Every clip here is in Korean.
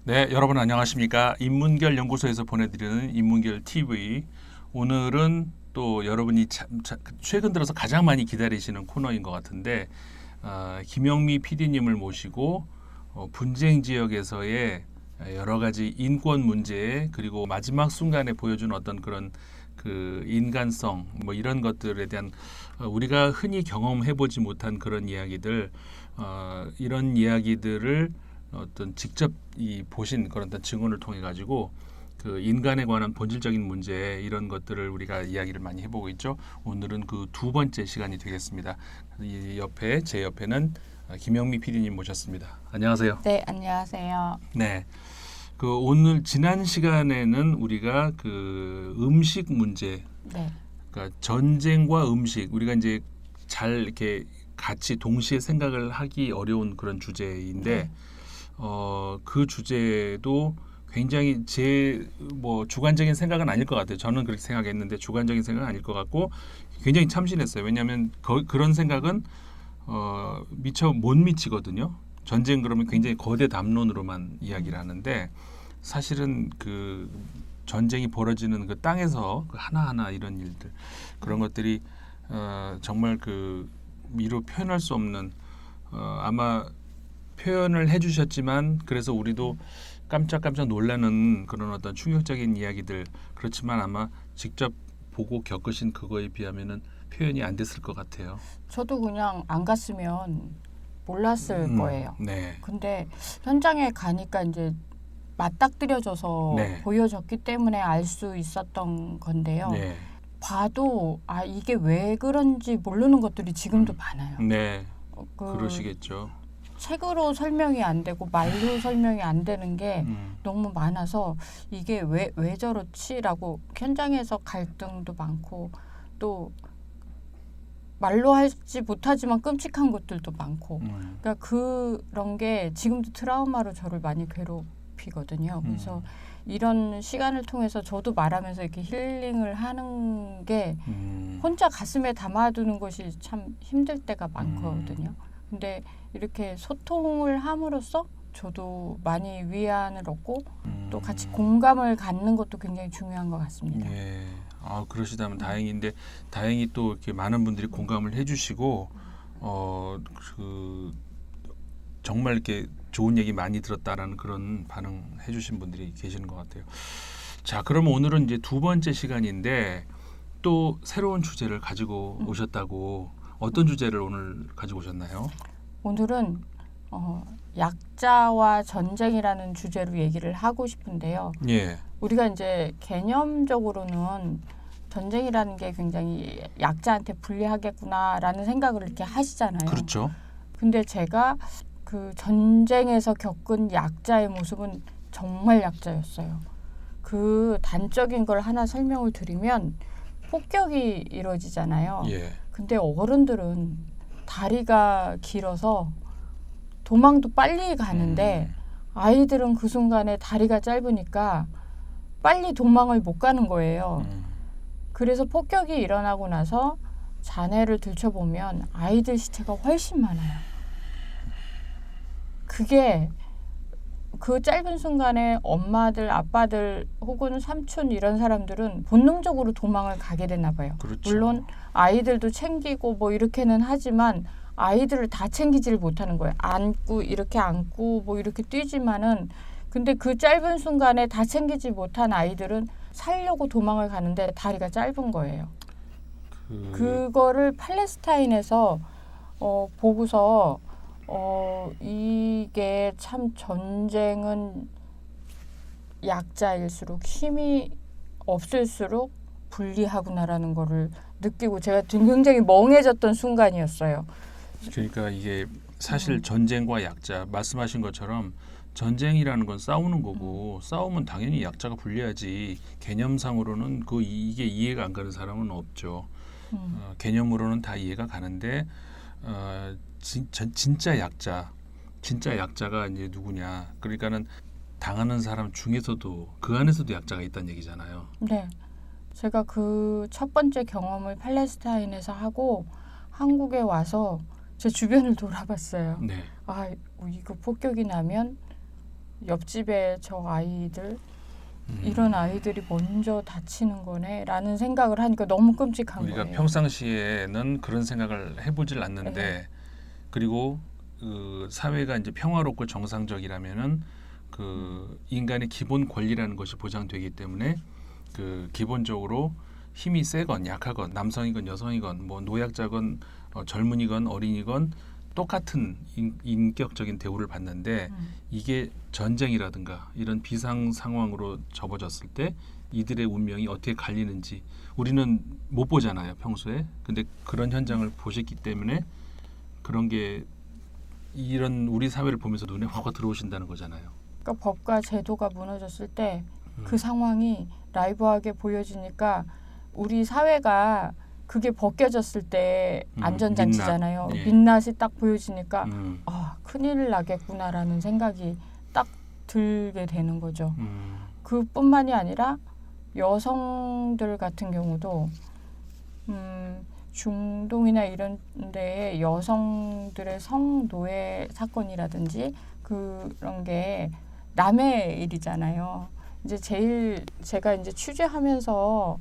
네, 여러분 안녕하십니까? 인문결 연구소에서 보내드리는 인문결 TV. 오늘은 또 여러분이 최근 들어서 가장 많이 기다리시는 코너인 것 같은데 김영미 PD님을 모시고 분쟁 지역에서의 여러 가지 인권 문제 그리고 마지막 순간에 보여준 어떤 그런 그 인간성 뭐 이런 것들에 대한 우리가 흔히 경험해보지 못한 그런 이야기들 이런 이야기들을 어떤 직접 보신 그런 어떤 증언을 통해 가지고 그 인간에 관한 본질적인 문제 이런 것들을 우리가 이야기를 많이 해보고 있죠. 오늘은 그 두 번째 시간이 되겠습니다. 제 옆에는 김영미 PD님 모셨습니다. 안녕하세요. 네, 안녕하세요. 네, 그 오늘 지난 시간에는 우리가 그 음식 문제, 네, 그러니까 전쟁과 음식 우리가 이제 잘 이렇게 같이 동시에 생각을 하기 어려운 그런 주제인데. 네. 그 주제도 굉장히 제 뭐 주관적인 생각은 아닐 것 같아요. 저는 그렇게 생각했는데 주관적인 생각은 아닐 것 같고 굉장히 참신했어요. 왜냐하면 그런 생각은 미처 못 미치거든요. 전쟁 그러면 굉장히 거대 담론으로만 이야기를 하는데 사실은 그 전쟁이 벌어지는 그 땅에서 그 하나하나 이런 일들 그런 것들이 정말 그 미로 표현할 수 없는 아마 표현을 해주셨지만 그래서 우리도 깜짝깜짝 놀라는 그런 어떤 충격적인 이야기들 그렇지만 아마 직접 보고 겪으신 그거에 비하면은 표현이 안 됐을 것 같아요. 저도 그냥 안 갔으면 몰랐을 거예요. 네. 근데 현장에 가니까 이제 맞닥뜨려져서 네. 보여졌기 때문에 알 수 있었던 건데요. 네. 봐도 이게 왜 그런지 모르는 것들이 지금도 많아요. 네. 그 그러시겠죠. 책으로 설명이 안 되고 말로 설명이 안 되는 게 너무 많아서 이게 왜 저렇지라고 현장에서 갈등도 많고 또 말로 하지 못하지만 끔찍한 것들도 많고 그러니까 그런 게 지금도 트라우마로 저를 많이 괴롭히거든요. 그래서 이런 시간을 통해서 저도 말하면서 이렇게 힐링을 하는 게 혼자 가슴에 담아두는 것이 참 힘들 때가 많거든요. 근데 이렇게 소통을 함으로써 저도 많이 위안을 얻고 또 같이 공감을 갖는 것도 굉장히 중요한 것 같습니다. 네. 그러시다면 다행인데 다행히 또 이렇게 많은 분들이 공감을 해주시고 그 정말 이렇게 좋은 얘기 많이 들었다라는 그런 반응 해주신 분들이 계시는 것 같아요. 자, 그럼 오늘은 이제 두 번째 시간인데 또 새로운 주제를 가지고 오셨다고. 어떤 주제를 오늘 가지고 오셨나요? 오늘은 약자와 전쟁이라는 주제로 얘기를 하고 싶은데요. 예. 우리가 이제 개념적으로는 전쟁이라는 게 굉장히 약자한테 불리하겠구나라는 생각을 이렇게 하시잖아요. 그렇죠. 근데 제가 그 전쟁에서 겪은 약자의 모습은 정말 약자였어요. 그 단적인 걸 하나 설명을 드리면 폭격이 이루어지잖아요. 예. 근데 어른들은 다리가 길어서 도망도 빨리 가는데 아이들은 그 순간에 다리가 짧으니까 빨리 도망을 못 가는 거예요. 그래서 폭격이 일어나고 나서 잔해를 들춰보면 아이들 시체가 훨씬 많아요. 그게 그 짧은 순간에 엄마들, 아빠들 혹은 삼촌 이런 사람들은 본능적으로 도망을 가게 되나 봐요. 그렇죠. 물론 아이들도 챙기고 뭐 이렇게는 하지만 아이들을 다 챙기지를 못하는 거예요. 이렇게 안고 뭐 이렇게 뛰지만은 근데 그 짧은 순간에 다 챙기지 못한 아이들은 살려고 도망을 가는데 다리가 짧은 거예요. 그거를 팔레스타인에서 보고서 이게 참 전쟁은 약자일수록 힘이 없을수록 불리하구나라는 거를 느끼고 제가 굉장히 멍해졌던 순간이었어요. 그러니까 이게 사실 전쟁과 약자 말씀하신 것처럼 전쟁이라는 건 싸우는 거고 싸우면 당연히 약자가 불리하지 개념상으로는 이게 이해가 안 가는 사람은 없죠. 개념으로는 다 이해가 가는데 진짜 약자가 이제 누구냐? 그러니까는 당하는 사람 중에서도 그 안에서도 약자가 있다는 얘기잖아요. 네. 제가 그 첫 번째 경험을 팔레스타인에서 하고 한국에 와서 제 주변을 돌아봤어요. 네. 아, 이거 폭격이 나면 옆집에 저 아이들 이런 아이들이 먼저 다치는 거네라는 생각을 하니까 너무 끔찍한 우리가 거예요. 평상시에는 그런 생각을 해보질 않는데 네. 그리고 그 사회가 이제 평화롭고 정상적이라면은 그 인간의 기본 권리라는 것이 보장되기 때문에 그 기본적으로 힘이 세건 약하건 남성이건 여성이건 뭐 노약자건 젊은이건 어린이건 똑같은 인격적인 대우를 받는데 이게 전쟁이라든가 이런 비상 상황으로 접어졌을 때 이들의 운명이 어떻게 갈리는지 우리는 못 보잖아요, 평소에. 근데 그런 현장을 보셨기 때문에 그런 게 이런 우리 사회를 보면서 눈에 확 들어오신다는 거잖아요. 그러니까 법과 제도가 무너졌을 때 그 상황이 라이브하게 보여지니까 우리 사회가 그게 벗겨졌을 때 안전장치잖아요. 민낯. 예. 민낯이 딱 보여지니까 아, 큰일 나겠구나라는 생각이 딱 들게 되는 거죠. 그뿐만이 아니라 여성들 같은 경우도 중동이나 이런 데에 여성들의 성노예 사건이라든지 그런 게 남의 일이잖아요. 이제 제가 이제 취재하면서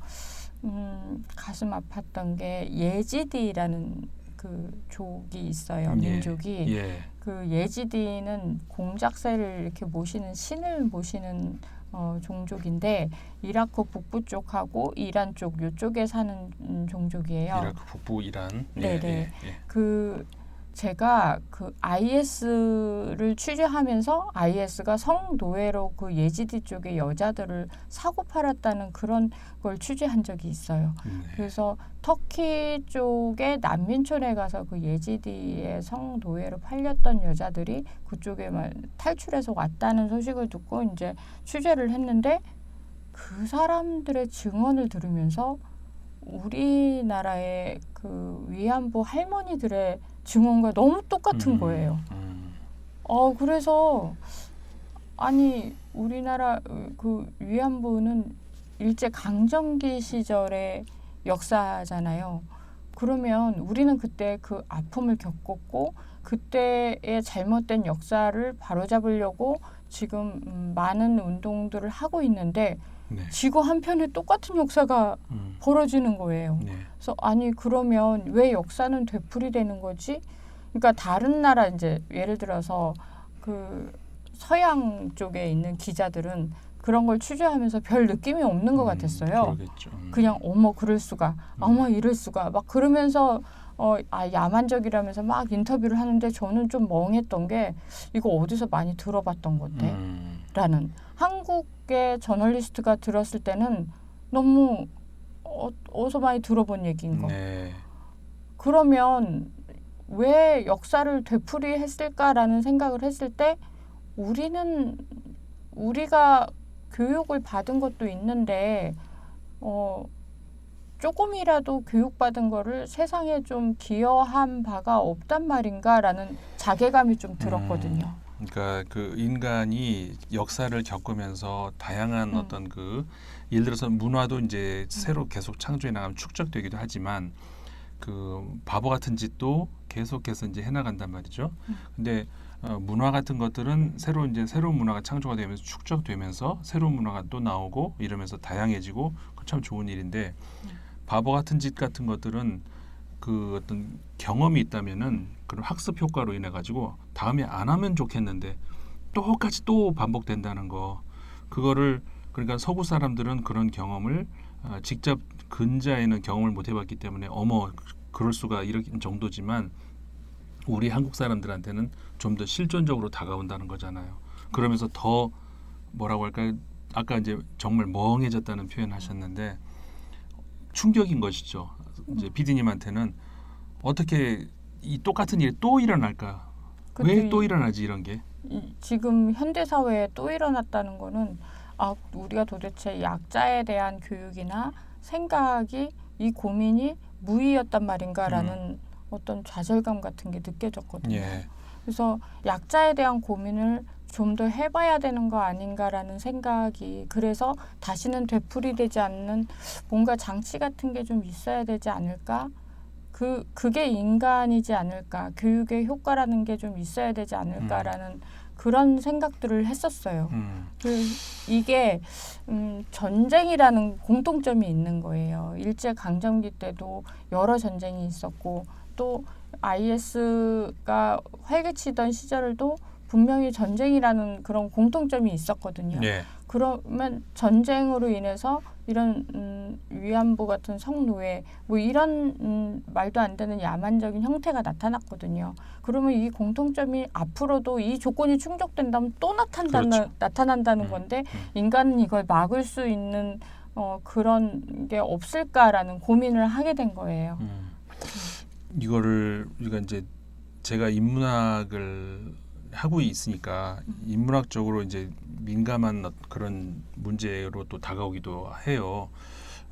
가슴 아팠던 게 예지디라는 그 족이 있어요. 민족이. 예. 그 예지디는 공작새를 이렇게 모시는 신을 모시는 종족인데 이라크 북부 쪽하고 이란 쪽 이쪽에 사는 종족이에요. 이라크 북부 이란. 네네. 그 제가 그 IS를 취재하면서 IS가 성노예로 그 예지디 쪽의 여자들을 사고 팔았다는 그런 걸 취재한 적이 있어요. 그래서 터키 쪽의 난민촌에 가서 그 예지디의 성노예로 팔렸던 여자들이 그쪽에 탈출해서 왔다는 소식을 듣고 이제 취재를 했는데 그 사람들의 증언을 들으면서 우리나라의 그 위안부 할머니들의 증언과 너무 똑같은 거예요. 그래서 아니 우리나라 그 위안부는 일제 강점기 시절의 역사잖아요. 그러면 우리는 그때 그 아픔을 겪었고 그때의 잘못된 역사를 바로잡으려고 지금 많은 운동들을 하고 있는데 지구 한편에 똑같은 역사가 벌어지는 거예요. 그래서 아니 그러면 왜 역사는 되풀이되는 거지? 그러니까 다른 나라 이제 예를 들어서 그 서양 쪽에 있는 기자들은 그런 걸 취재하면서 별 느낌이 없는 것 같았어요. 그러겠죠. 그냥 어머 그럴 수가, 어머 이럴 수가 막 그러면서 야만적이라면서 막 인터뷰를 하는데 저는 좀 멍했던 게 이거 어디서 많이 들어봤던 건데 라는 한국의 저널리스트가 들었을 때는 너무 어디서 많이 들어본 얘기인 거. 그러면 왜 역사를 되풀이했을까라는 생각을 했을 때 우리가 교육을 받은 것도 있는데 조금이라도 교육받은 거를 세상에 좀 기여한 바가 없단 말인가라는 자괴감이 좀 들었거든요. 그러니까 그 인간이 역사를 겪으면서 다양한 어떤 그 예를 들어서 문화도 이제 새로 계속 창조해 나가면 축적되기도 하지만 그 바보 같은 짓도 계속해서 이제 해나간단 말이죠. 근데 문화 같은 것들은 새로운 문화가 창조가 되면서 축적되면서 새로운 문화가 또 나오고 이러면서 다양해지고 그 참 좋은 일인데 바보 같은 짓 같은 것들은 그 어떤 경험이 있다면은 그런 학습 효과로 인해 가지고 다음에 안 하면 좋겠는데 똑같이 또 반복된다는 거 그거를 그러니까 서구 사람들은 그런 경험을 직접 근자에는 경험을 못 해봤기 때문에 어머 그럴 수가 이런 정도지만 우리 한국 사람들한테는 좀 더 실존적으로 다가온다는 거잖아요. 그러면서 더 뭐라고 할까요? 아까 이제 정말 멍해졌다는 표현하셨는데 충격인 것이죠. 이제 PD님한테는 어떻게 이 똑같은 일이 또 일어날까? 왜 또 일어나지 이런 게? 지금 현대 사회에 또 일어났다는 거는 우리가 도대체 약자에 대한 교육이나 생각이 이 고민이 무의였단 말인가라는 어떤 좌절감 같은 게 느껴졌거든요. 그래서 약자에 대한 고민을 좀 더 해봐야 되는 거 아닌가라는 생각이 그래서 다시는 되풀이되지 않는 뭔가 장치 같은 게 좀 있어야 되지 않을까? 그게 인간이지 않을까? 교육의 효과라는 게 좀 있어야 되지 않을까라는 그런 생각들을 했었어요. 이게 전쟁이라는 공통점이 있는 거예요. 일제 강점기 때도 여러 전쟁이 있었고 또 IS가 활개치던 시절도 분명히 전쟁이라는 그런 공통점이 있었거든요. 네. 그러면 전쟁으로 인해서 이런 위안부 같은 성노예 뭐 이런 말도 안 되는 야만적인 형태가 나타났거든요. 그러면 이 공통점이 앞으로도 이 조건이 충족된다면 또 나타난다는 건데 인간은 이걸 막을 수 있는 그런 게 없을까라는 고민을 하게 된 거예요. 이거를 우리가 이제 제가 인문학을 하고 있으니까 인문학적으로 이제 민감한 그런 문제로 또 다가오기도 해요.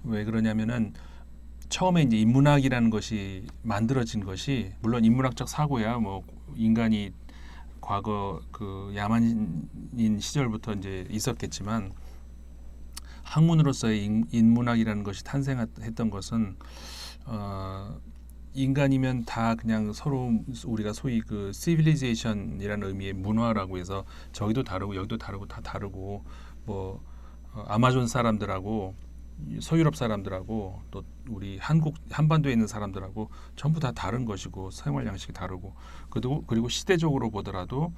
왜 그러냐면은 처음에 이제 인문학이라는 것이 만들어진 것이 물론 인문학적 사고야 뭐 인간이 과거 그 야만인 시절부터 이제 있었겠지만 학문으로서의 인문학이라는 것이 탄생했던 것은 인간이면 다 그냥 서로 우리가 소위 그 시빌리제이션이라는 의미의 문화라고 해서 저기도 다르고 여기도 다르고 다 다르고 뭐 아마존 사람들하고 서유럽 사람들하고 또 우리 한반도에 있는 사람들하고 전부 다 다른 것이고 생활 양식이 다르고 그리고 시대적으로 보더라도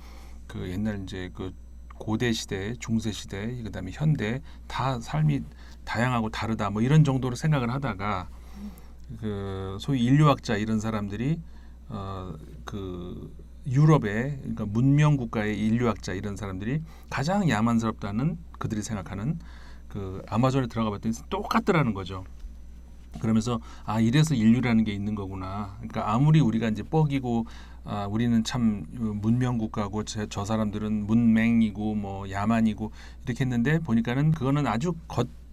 그 옛날 이제 그 고대 시대, 중세 시대, 그다음에 현대 다 삶이 다양하고 다르다 뭐 이런 정도로 생각을 하다가 그 소위 인류학자 이런 사람들이 그 유럽의 그러니까 문명 국가의 인류학자 이런 사람들이 가장 야만스럽다는 그들이 생각하는 그 아마존에 들어가 봤더니 똑같더라는 거죠. 그러면서 아 이래서 인류라는 게 있는 거구나. 그러니까 아무리 우리가 이제 뻐기고 우리는 참 문명 국가고 저 사람들은 문맹이고 뭐 야만이고 이렇게 했는데 보니까는 그거는 아주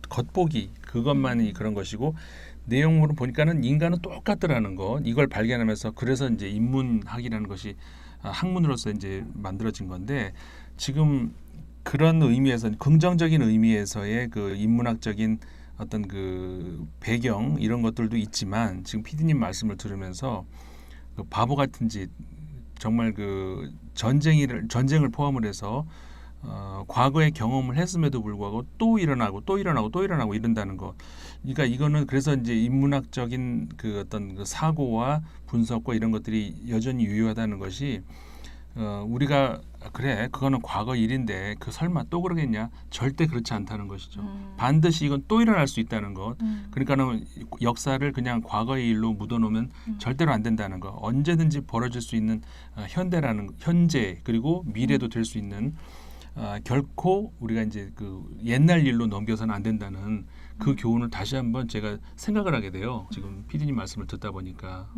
겉보기 그것만이 그런 것이고 내용으로 보니까는 인간은 똑같더라는 거 이걸 발견하면서 그래서 이제 인문학이라는 것이 학문으로서 이제 만들어진 건데 지금 그런 의미에서 긍정적인 의미에서의 그 인문학적인 어떤 그 배경 이런 것들도 있지만 지금 PD님 말씀을 들으면서 그 바보 같은 짓 정말 그 전쟁을 포함을 해서 과거의 경험을 했음에도 불구하고 또 일어나고 이런다는 거. 그러니까 이거는 그래서 이제 인문학적인 그 어떤 그 사고와 분석과 이런 것들이 여전히 유효하다는 것이 우리가 그래 그거는 과거 일인데 그 설마 또 그러겠냐? 절대 그렇지 않다는 것이죠. 반드시 이건 또 일어날 수 있다는 것. 그러니까는 역사를 그냥 과거의 일로 묻어놓으면 절대로 안 된다는 것. 언제든지 벌어질 수 있는 현재 그리고 미래도 될 수 있는 결코 우리가 이제 그 옛날 일로 넘겨서는 안 된다는 그 교훈을 다시 한번 제가 생각을 하게 돼요. 지금 PD님 말씀을 듣다 보니까.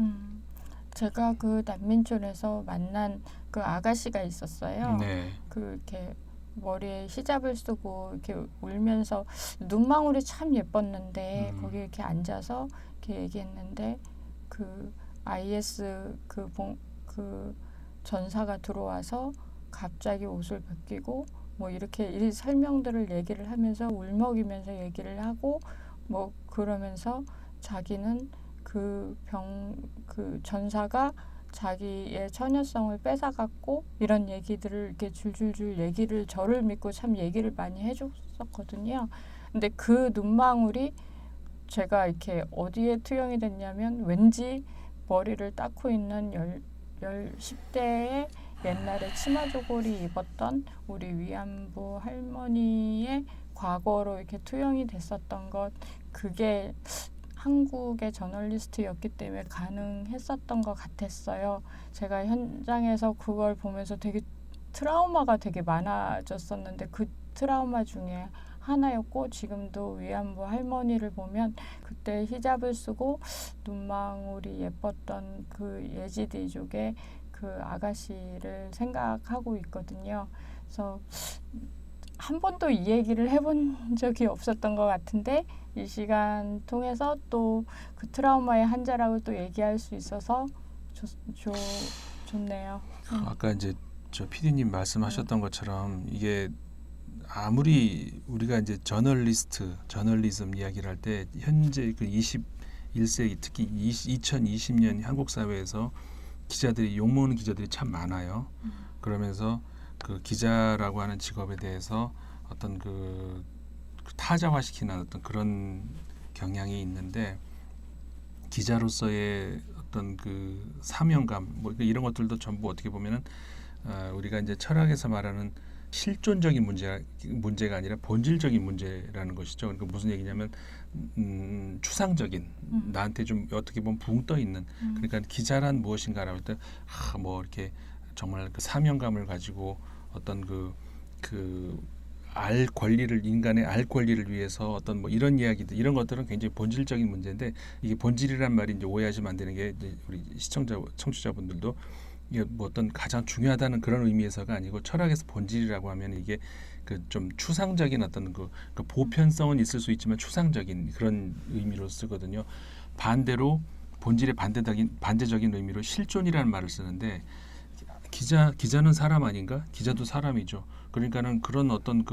제가 그 난민촌에서 만난 그 아가씨가 있었어요. 네. 그 이렇게 머리에 히잡을 쓰고 이렇게 울면서 눈망울이 참 예뻤는데 거기 이렇게 앉아서 이렇게 얘기했는데 그 IS 그 전사가 들어와서 갑자기 옷을 벗기고 뭐 이렇게 이 설명들을 얘기를 하면서 울먹이면서 얘기를 하고 뭐 그러면서 자기는 그 전사가 자기의 처녀성을 뺏어갔고 이런 얘기들을 이렇게 줄줄줄 얘기를 저를 믿고 참 얘기를 많이 해줬었거든요. 근데 그 눈망울이 제가 이렇게 어디에 투영이 됐냐면 왠지 머리를 닦고 있는 10대의 옛날에 치마 조골이 입었던 우리 위안부 할머니의 과거로 이렇게 투영이 됐었던 것 그게 한국의 저널리스트였기 때문에 가능했었던 것 같았어요. 제가 현장에서 그걸 보면서 되게 트라우마가 되게 많아졌었는데 그 트라우마 중에 하나였고 지금도 위안부 할머니를 보면 그때 히잡을 쓰고 눈망울이 예뻤던 그 예지디족의 그 아가씨를 생각하고 있거든요. 그래서 한 번도 이 얘기를 해본 적이 없었던 것 같은데 이 시간 통해서 또 그 트라우마의 한자라고 또 얘기할 수 있어서 좋네요. 아까 이제 저 PD님 말씀하셨던 것처럼 이게 아무리 우리가 이제 저널리즘 이야기를 할 때 현재 그 21세기 특히 2020년 한국 사회에서 기자들이 욕먹는 기자들이 참 많아요. 그러면서 그 기자라고 하는 직업에 대해서 어떤 그 타자화시키는 어떤 그런 경향이 있는데 기자로서의 어떤 그 사명감 뭐 이런 것들도 전부 어떻게 보면은 우리가 이제 철학에서 말하는 실존적인 문제가 아니라 본질적인 문제라는 것이죠. 그러니까 무슨 얘기냐면 추상적인 나한테 좀 어떻게 보면 붕 떠 있는 그러니까 기자란 무엇인가라고 할 때 뭐 이렇게 정말 그 사명감을 가지고 어떤 인간의 알 권리를 위해서 어떤 뭐 이런 이야기들 이런 것들은 굉장히 본질적인 문제인데 이게 본질이란 말이 이제 오해하시면 안 되는 게 이제 우리 청취자분들도 이게 뭐 어떤 가장 중요하다는 그런 의미에서가 아니고 철학에서 본질이라고 하면 이게 그 좀 추상적인 어떤 그 보편성은 있을 수 있지만 추상적인 그런 의미로 쓰거든요. 반대로 본질의 반대적인 의미로 실존이라는 말을 쓰는데 기자는 사람 아닌가? 기자도 사람이죠. 그러니까는 그런 어떤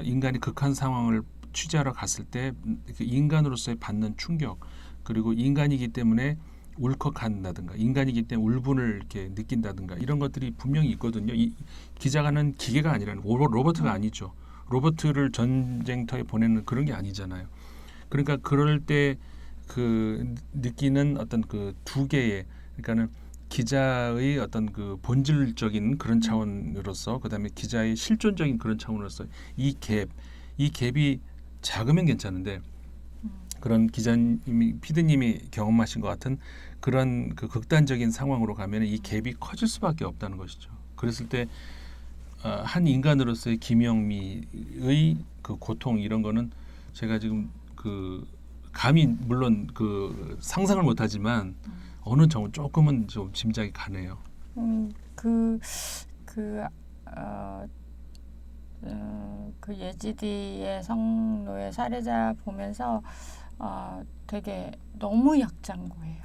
인간이 극한 상황을 취재하러 갔을 때 그 인간으로서의 받는 충격 그리고 인간이기 때문에 울컥한다든가 인간이기 때문에 울분을 이렇게 느낀다든가 이런 것들이 분명히 있거든요. 이 기자가는 기계가 아니라 로버트가 아니죠. 로버트를 전쟁터에 보내는 그런 게 아니잖아요. 그러니까 그럴 때 그 느끼는 어떤 그 두 개의 그러니까는 기자의 어떤 그 본질적인 그런 차원으로서 그다음에 기자의 실존적인 그런 차원으로서 이 갭이 작으면 괜찮은데 그런 피디님이 경험하신 것 같은 그런 그 극단적인 상황으로 가면 이 갭이 커질 수밖에 없다는 것이죠. 그랬을 때 한 인간으로서의 김영미의 그 고통 이런 거는 제가 지금 감히 물론 그 상상을 못하지만 어느 정도 조금은 좀 짐작이 가네요. 그 예지디의 성노예 살해자 보면서 되게 너무 약자인 거예요.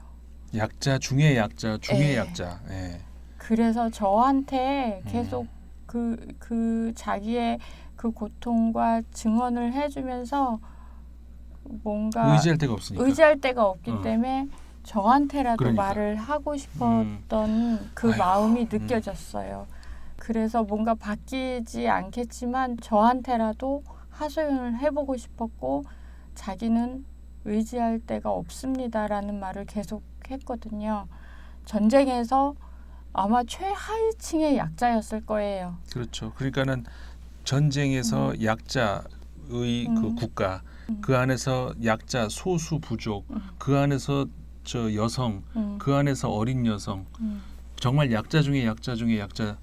약자 중에 약자 중에 예. 약자. 예. 그래서 저한테 계속 그 자기의 그 고통과 증언을 해주면서 뭔가 의지할 데가 없으니까. 의지할 데가 없기 때문에 저한테라도 그러니까. 말을 하고 싶었던 그 아휴. 마음이 느껴졌어요. 그래서 뭔가 바뀌지 않겠지만 저한테라도 하소연을 해보고 싶었고 자기는 의지할 데가 없습니다라는 말을 계속 했거든요. 전쟁에서 아마 최하위층의 약자였을 거예요. 그렇죠. 그러니까는 전쟁에서 약자의 그 국가 그 안에서 약자 소수 부족 그 안에서 저 여성 그 안에서 어린 여성 정말 약자 중에 약자 중에 약자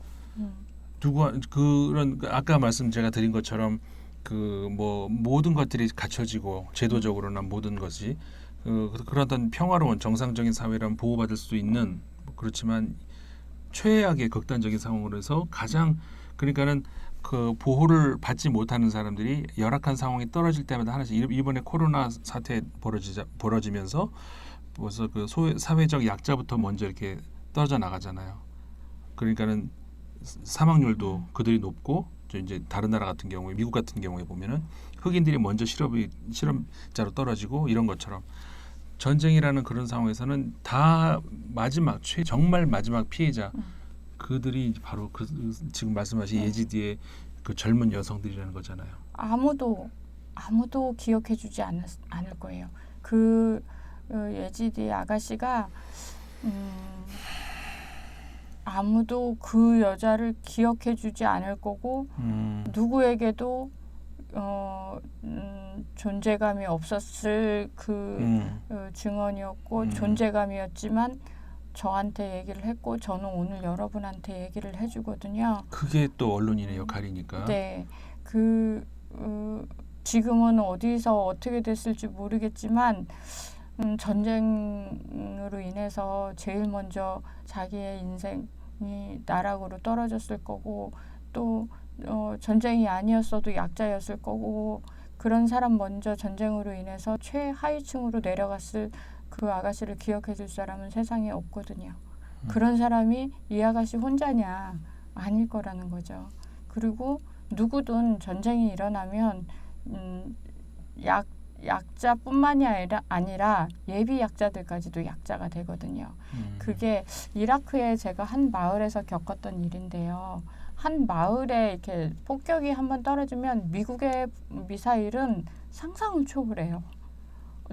그런 아까 말씀 제가 드린 것처럼 그 뭐 모든 것들이 갖춰지고 제도적으로나 모든 것이 그런 어떤 평화로운 정상적인 사회라면 보호받을 수 있는 그렇지만 최악의 극단적인 상황으로 해서 가장 그러니까는 그 보호를 받지 못하는 사람들이 열악한 상황이 떨어질 때마다 하나씩 이번에 코로나 사태 벌어지면서 벌써 그 사회적 약자부터 먼저 이렇게 떨어져 나가잖아요. 그러니까는 사망률도 그들이 높고 이제 다른 나라 같은 경우에 미국 같은 경우에 보면은 흑인들이 먼저 실험자로 떨어지고 이런 것처럼 전쟁이라는 그런 상황에서는 다 정말 마지막 피해자 그들이 바로 지금 말씀하신 예지디의 그 젊은 여성들이라는 거잖아요. 아무도 기억해주지 않을 거예요. 그 예지디 아가씨가 아무도 그 여자를 기억해주지 않을 거고 누구에게도 존재감이 없었을 증언이었고 존재감이었지만 저한테 얘기를 했고 저는 오늘 여러분한테 얘기를 해주거든요. 그게 또 언론인의 역할이니까. 네, 지금은 어디서 어떻게 됐을지 모르겠지만 전쟁으로 인해서 제일 먼저 자기의 인생이 나락으로 떨어졌을 거고 또 전쟁이 아니었어도 약자였을 거고 그런 사람 먼저 전쟁으로 인해서 최하위층으로 내려갔을 그 아가씨를 기억해 줄 사람은 세상에 없거든요. 그런 사람이 이 아가씨 혼자냐? 아닐 거라는 거죠. 그리고 누구든 전쟁이 일어나면 약자뿐만이 아니라 예비 약자들까지도 약자가 되거든요. 그게 이라크에 제가 한 마을에서 겪었던 일인데요. 한 마을에 이렇게 폭격이 한번 떨어지면 미국의 미사일은 상상을 초월해요.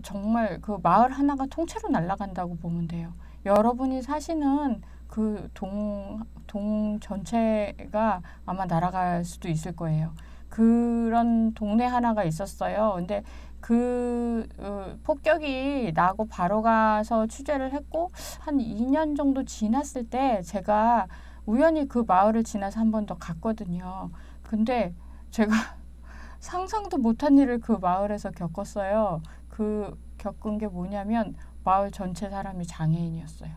정말 그 마을 하나가 통째로 날아간다고 보면 돼요. 여러분이 사시는 그 동 전체가 아마 날아갈 수도 있을 거예요. 그런 동네 하나가 있었어요. 근데 그 폭격이 나고 바로 가서 취재를 했고 한 2년 정도 지났을 때 제가 우연히 그 마을을 지나서 한 번 더 갔거든요. 근데 제가 상상도 못한 일을 그 마을에서 겪었어요. 그 겪은 게 뭐냐면 마을 전체 사람이 장애인이었어요.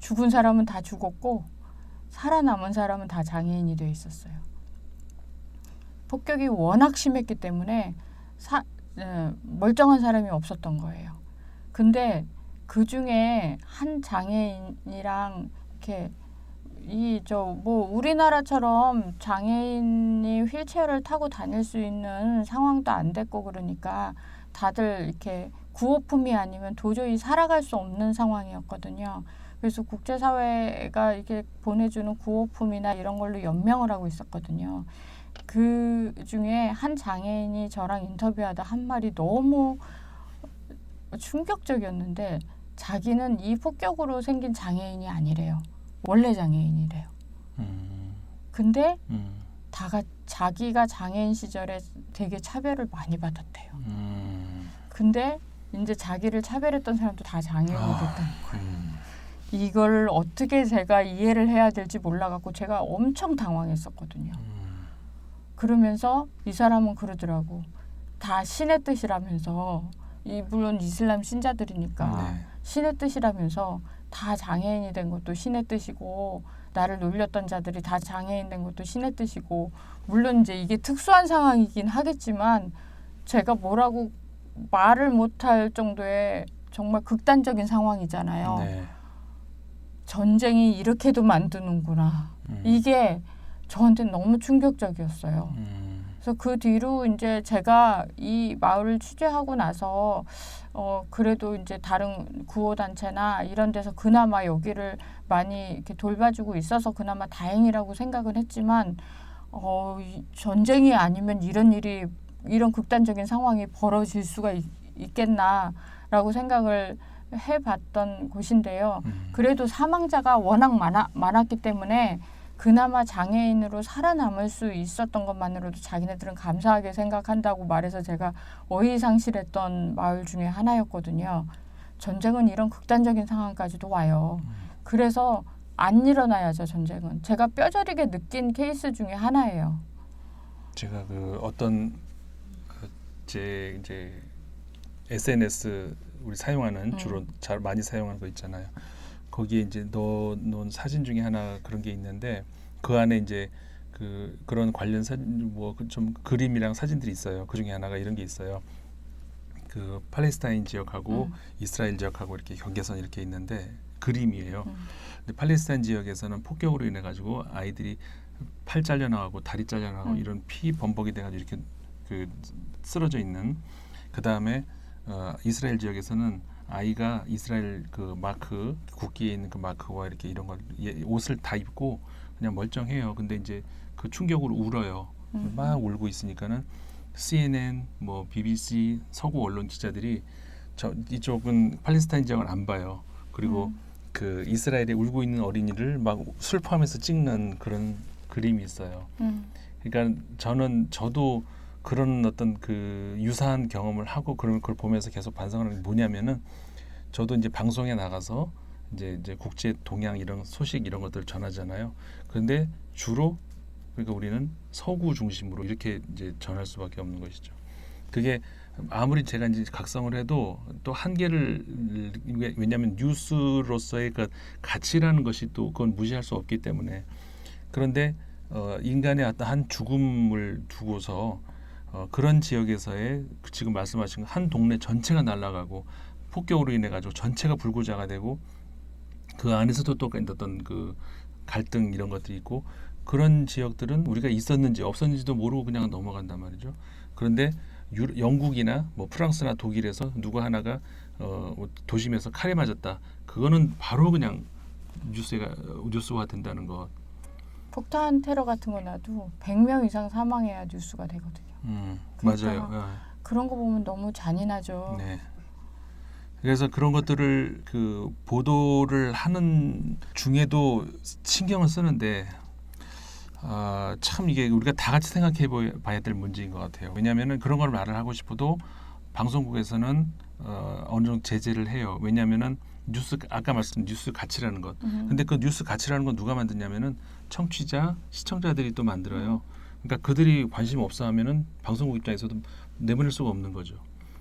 죽은 사람은 다 죽었고 살아남은 사람은 다 장애인이 돼 있었어요. 폭격이 워낙 심했기 때문에 멀쩡한 사람이 없었던 거예요. 근데 그 중에 한 장애인이랑 이렇게 우리나라처럼 장애인이 휠체어를 타고 다닐 수 있는 상황도 안 됐고 그러니까 다들 이렇게 구호품이 아니면 도저히 살아갈 수 없는 상황이었거든요. 그래서 국제사회가 이렇게 보내주는 구호품이나 이런 걸로 연명을 하고 있었거든요. 그 중에 한 장애인이 저랑 인터뷰하다 한 말이 너무 충격적이었는데 자기는 이 폭격으로 생긴 장애인이 아니래요. 원래 장애인이래요. 근데 자기가 장애인 시절에 되게 차별을 많이 받았대요. 근데 이제 자기를 차별했던 사람도 다 장애인이 됐다는 거예요. 이걸 어떻게 제가 이해를 해야 될지 몰라갖고 제가 엄청 당황했었거든요. 그러면서 이 사람은 그러더라고. 다 신의 뜻이라면서 물론 이슬람 신자들이니까 신의 뜻이라면서 다 장애인이 된 것도 신의 뜻이고 나를 놀렸던 자들이 다 장애인 된 것도 신의 뜻이고 물론 이제 이게 특수한 상황이긴 하겠지만 제가 뭐라고 말을 못할 정도의 정말 극단적인 상황이잖아요. 네. 전쟁이 이렇게도 만드는구나. 이게 저한테는 너무 충격적이었어요. 그래서 그 뒤로 이제 제가 이 마을을 취재하고 나서 그래도 이제 다른 구호단체나 이런 데서 그나마 여기를 많이 이렇게 돌봐주고 있어서 그나마 다행이라고 생각은 했지만 전쟁이 아니면 이런 극단적인 상황이 벌어질 수가 있겠나라고 생각을 해봤던 곳인데요. 그래도 사망자가 워낙 많았기 때문에 그나마 장애인으로 살아남을 수 있었던 것만으로도 자기네들은 감사하게 생각한다고 말해서 제가 어이상실했던 마을 중에 하나였거든요. 전쟁은 이런 극단적인 상황까지도 와요. 그래서 안 일어나야죠, 전쟁은. 제가 뼈저리게 느낀 케이스 중에 하나예요. 제가 제 이제 SNS 우리 사용하는 주로 잘 많이 사용하는 거 있잖아요. 거기에 이제 넣어놓은 사진 중에 하나 그런 게 있는데 그 안에 이제 그런 관련 사진 좀 그림이랑 사진들이 있어요. 그 중에 하나가 이런 게 있어요. 그 팔레스타인 지역하고 이스라엘 지역하고 이렇게 경계선 이렇게 있는데 그림이에요. 근데 팔레스타인 지역에서는 폭격으로 인해 가지고 아이들이 팔 잘려 나가고 다리 잘려 나가고 이런 피 범벅이 돼 가지고 이렇게 쓰러져 있는. 그다음에 이스라엘 지역에서는 아이가 이스라엘 그 마크 국기에 있는 그 마크와 이렇게 이런 걸 옷을 다 입고 그냥 멀쩡해요. 근데 이제 그 충격으로 울어요. 막 울고 있으니까는 CNN, BBC 서구 언론 기자들이 이쪽은 팔레스타인 지역을 안 봐요. 그리고 그 이스라엘에 울고 있는 어린이를 막 슬퍼하면서 찍는 그런 그림이 있어요. 그러니까 저도 그런 어떤 그 유사한 경험을 하고 그걸 보면서 계속 반성을 하는 게 뭐냐면은 저도 이제 방송에 나가서 이제 국제 동향 이런 소식 이런 것들 전하잖아요. 그런데 주로 그러니까 우리는 서구 중심으로 이렇게 이제 전할 수밖에 없는 것이죠. 그게 아무리 제가 이제 각성을 해도 또 한계를 왜냐하면 뉴스로서의 그 가치라는 것이 또 그건 무시할 수 없기 때문에 그런데 인간의 어떤 한 죽음을 두고서 그런 지역에서의 지금 말씀하신 한 동네 전체가 날아가고 폭격으로 인해 가지고 전체가 불구자가 되고 그 안에서도 또 어떤 그 갈등 이런 것들이 있고 그런 지역들은 우리가 있었는지 없었는지도 모르고 그냥 넘어간단 말이죠. 그런데 영국이나 뭐 프랑스나 독일에서 누구 하나가 도심에서 칼에 맞았다. 그거는 바로 그냥 뉴스화 된다는 것. 폭탄 테러 같은 거 나도 100명 이상 사망해야 뉴스가 되거든요. 그러니까 맞아요. 그런 거 보면 너무 잔인하죠. 네. 그래서 그런 것들을 그 보도를 하는 중에도 신경을 쓰는데 참 이게 우리가 다 같이 생각해 봐야 될 문제인 것 같아요. 왜냐하면은 그런 걸 말을 하고 싶어도 방송국에서는 어느 정도 제재를 해요. 왜냐하면은 아까 말씀드린 뉴스 가치라는 것. 근데 그 뉴스 가치라는 건 누가 만드냐면은 청취자, 시청자들이 또 만들어요. 그러니까 그들이 관심 없어 하면은 방송국 입장에서도 내보낼 수가 없는 거죠.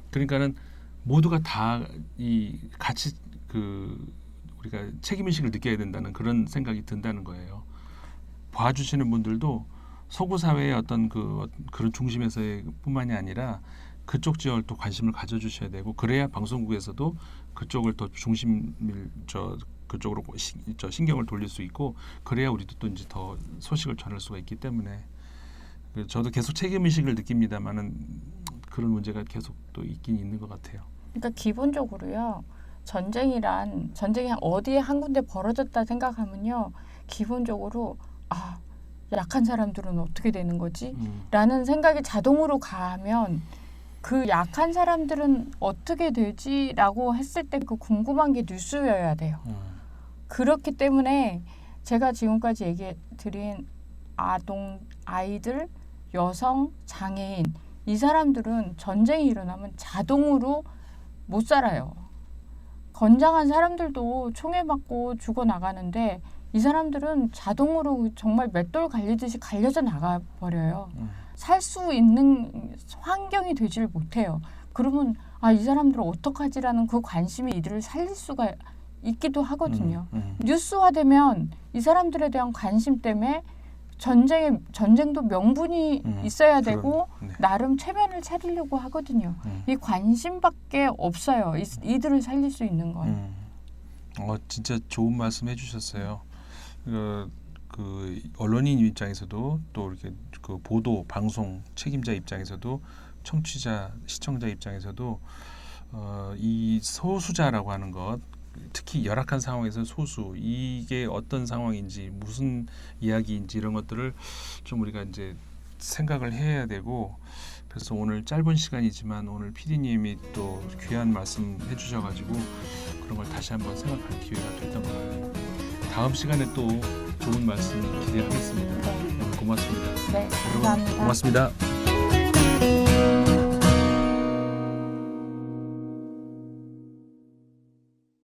그러니까는 모두가 다 이 같이 우리가 책임의식을 느껴야 된다는 그런 생각이 든다는 거예요. 봐주시는 분들도 서구 사회의 어떤 그런 중심에서의 뿐만이 아니라 그쪽 지역을 또 관심을 가져주셔야 되고 그래야 방송국에서도 그쪽을 더 그쪽으로 신경을 돌릴 수 있고 그래야 우리도 또 이제 더 소식을 전할 수가 있기 때문에 저도 계속 책임의식을 느낍니다만은 그런 문제가 계속 또 있긴 있는 것 같아요. 그러니까 기본적으로요. 전쟁이 어디에 한 군데 벌어졌다 생각하면요. 기본적으로 약한 사람들은 어떻게 되는 거지? 라는 생각이 자동으로 가면 그 약한 사람들은 어떻게 되지? 라고 했을 때 그 궁금한 게 뉴스여야 돼요. 그렇기 때문에 제가 지금까지 얘기 드린 아이들, 여성, 장애인 이 사람들은 전쟁이 일어나면 자동으로 못 살아요. 건장한 사람들도 총에 맞고 죽어나가는데 이 사람들은 자동으로 정말 맷돌 갈리듯이 갈려져 나가버려요. 살 수 있는 환경이 되지를 못해요. 그러면 이 사람들은 어떡하지라는 그 관심이 이들을 살릴 수가 있기도 하거든요. 뉴스화되면 이 사람들에 대한 관심 때문에 전쟁도 명분이 있어야 되고 나름 체면을 차리려고 하거든요. 이 관심밖에 없어요. 이들을 살릴 수 있는 건. 진짜 좋은 말씀 해주셨어요. 그 언론인 입장에서도 또 이렇게 그 보도 방송 책임자 입장에서도 청취자 시청자 입장에서도 이 소수자라고 하는 것 특히 열악한 상황에서 소수 이게 어떤 상황인지 무슨 이야기인지 이런 것들을 좀 우리가 이제 생각을 해야 되고 그래서 오늘 짧은 시간이지만 오늘 PD님이 또 귀한 말씀 해주셔가지고 그런 걸 다시 한번 생각할 기회가 됐던 것 같아요. 다음 시간에 또 좋은 말씀 기대하겠습니다. 네. 고맙습니다. 네, 여러분 감사합니다. 고맙습니다.